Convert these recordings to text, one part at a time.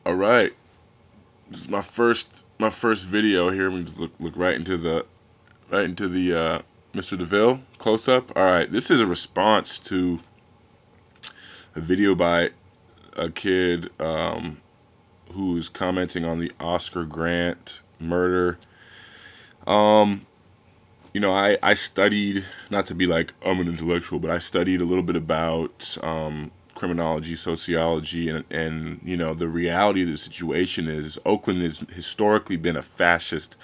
All right, this is my first video here. We look right into the Mr. DeVille close up. All right, this is a response to a video by a kid who's commenting on the Oscar Grant murder. I studied, not to be like I'm an intellectual, but I studied a little bit about criminology, sociology, and the reality of the situation is Oakland has historically been a fascist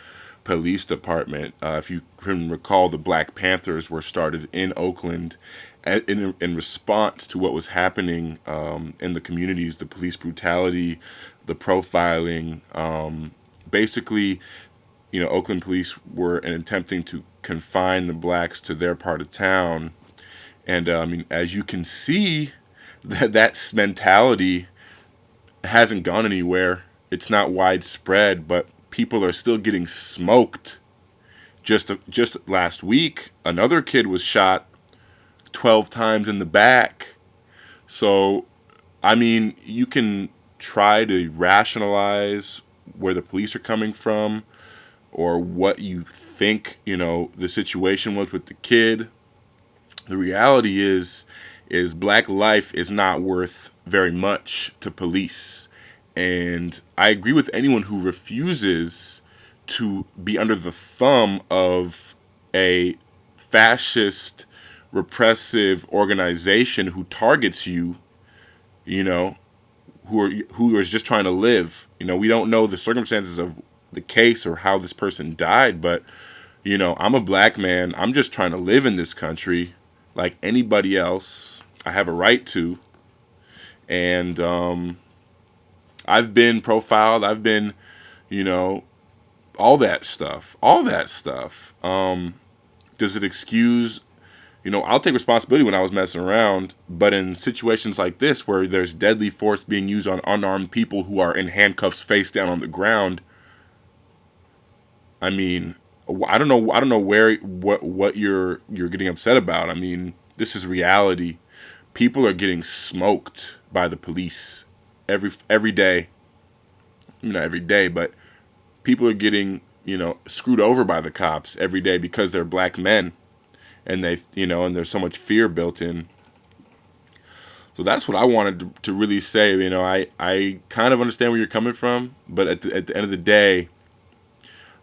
police department. If you can recall, the Black Panthers were started in Oakland in response to what was happening in the communities, the police brutality, the profiling. Basically, Oakland police were attempting to confine the blacks to their part of town. And as you can see, that mentality hasn't gone anywhere. It's not widespread, but people are still getting smoked. Just last week, another kid was shot 12 times in the back. So, you can try to rationalize where the police are coming from or what you think, the situation was with the kid. The reality is black life is not worth very much to police. And I agree with anyone who refuses to be under the thumb of a fascist, repressive organization who targets you, you know, who is just trying to live. We don't know the circumstances of the case or how this person died, but I'm a black man. I'm just trying to live in this country like anybody else. I have a right to. And I've been profiled. I've been, all that stuff. All that stuff. Does it excuse, I'll take responsibility when I was messing around, but in situations like this where there's deadly force being used on unarmed people who are in handcuffs face down on the ground, I don't know what you're getting upset about. This is reality. People are getting smoked by the police every day. Not every day, but people are getting, screwed over by the cops every day because they're black men, and and there's so much fear built in. So that's what I wanted to really say. I kind of understand where you're coming from, but at the end of the day,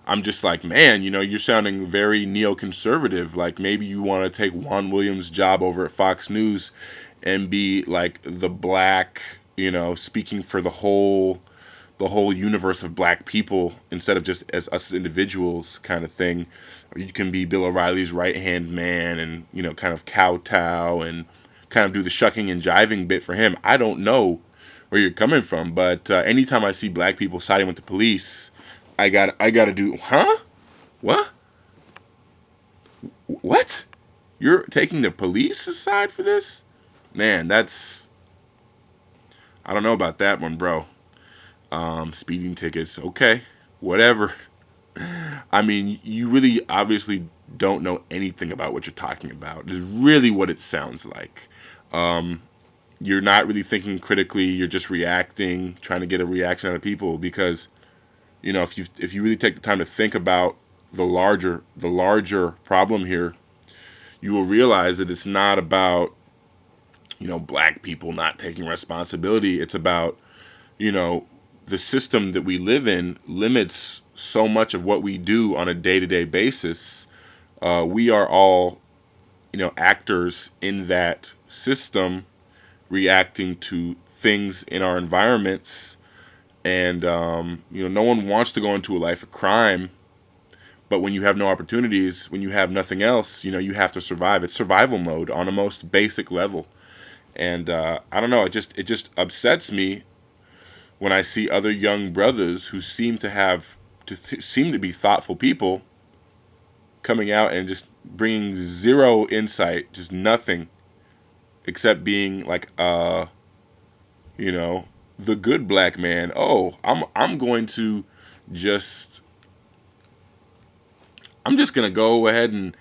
I'm just like, man, you're sounding very neoconservative. Like maybe you want to take Juan Williams' job over at Fox News and be like the black, speaking for the whole universe of black people instead of just as us as individuals kind of thing. Or you can be Bill O'Reilly's right-hand man and, kind of kowtow and kind of do the shucking and jiving bit for him. I don't know where you're coming from, but anytime I see black people siding with the police, I gotta do, huh? What? What? You're taking the police aside for this? Man, I don't know about that one, bro. Speeding tickets, okay, whatever. You really obviously don't know anything about what you're talking about. Is really what it sounds like. You're not really thinking critically. You're just reacting, trying to get a reaction out of people because, if you really take the time to think about the larger problem here, you will realize that it's not about, black people not taking responsibility. It's about, the system that we live in limits so much of what we do on a day-to-day basis. We are all, actors in that system, reacting to things in our environments. And, no one wants to go into a life of crime. But when you have no opportunities, when you have nothing else, you have to survive. It's survival mode on a most basic level. And I don't know, it just upsets me when I see other young brothers who seem to be thoughtful people coming out and just bringing zero insight, just nothing, except being like, the good black man. Oh, I'm going to just, I'm just gonna go ahead and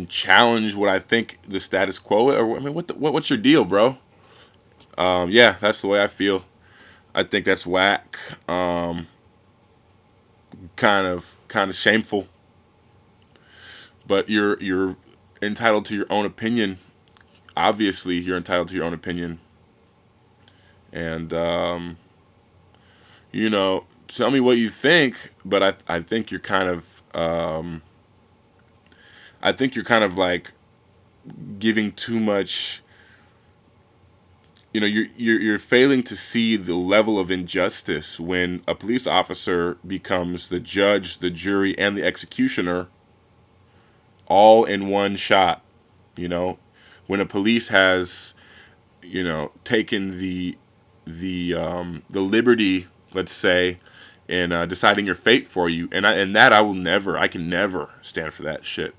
challenge what I think the status quo. Or what's your deal, bro? Yeah, that's the way I feel. I think that's whack. Kind of shameful. But you're entitled to your own opinion. Obviously, you're entitled to your own opinion. And tell me what you think. But I think you're kind of like giving too much. You're failing to see the level of injustice when a police officer becomes the judge, the jury, and the executioner all in one shot. You know, when a police has taken the liberty, let's say, in deciding your fate for you, and that I can never stand for that shit.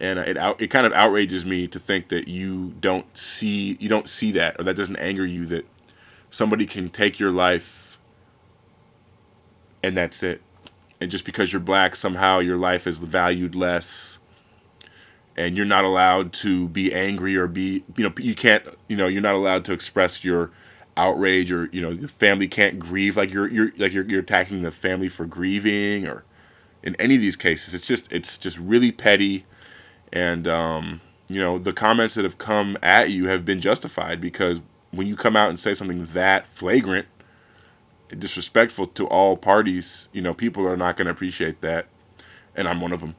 And it kind of outrages me to think that you don't see that, or that doesn't anger you, that somebody can take your life and that's it. And just because you're black, somehow your life is valued less, and you're not allowed to be angry or be you can't you're not allowed to express your outrage, or the family can't grieve, like you're attacking the family for grieving, or in any of these cases. It's just really petty. And the comments that have come at you have been justified, because when you come out and say something that flagrant, disrespectful to all parties, people are not going to appreciate that, and I'm one of them.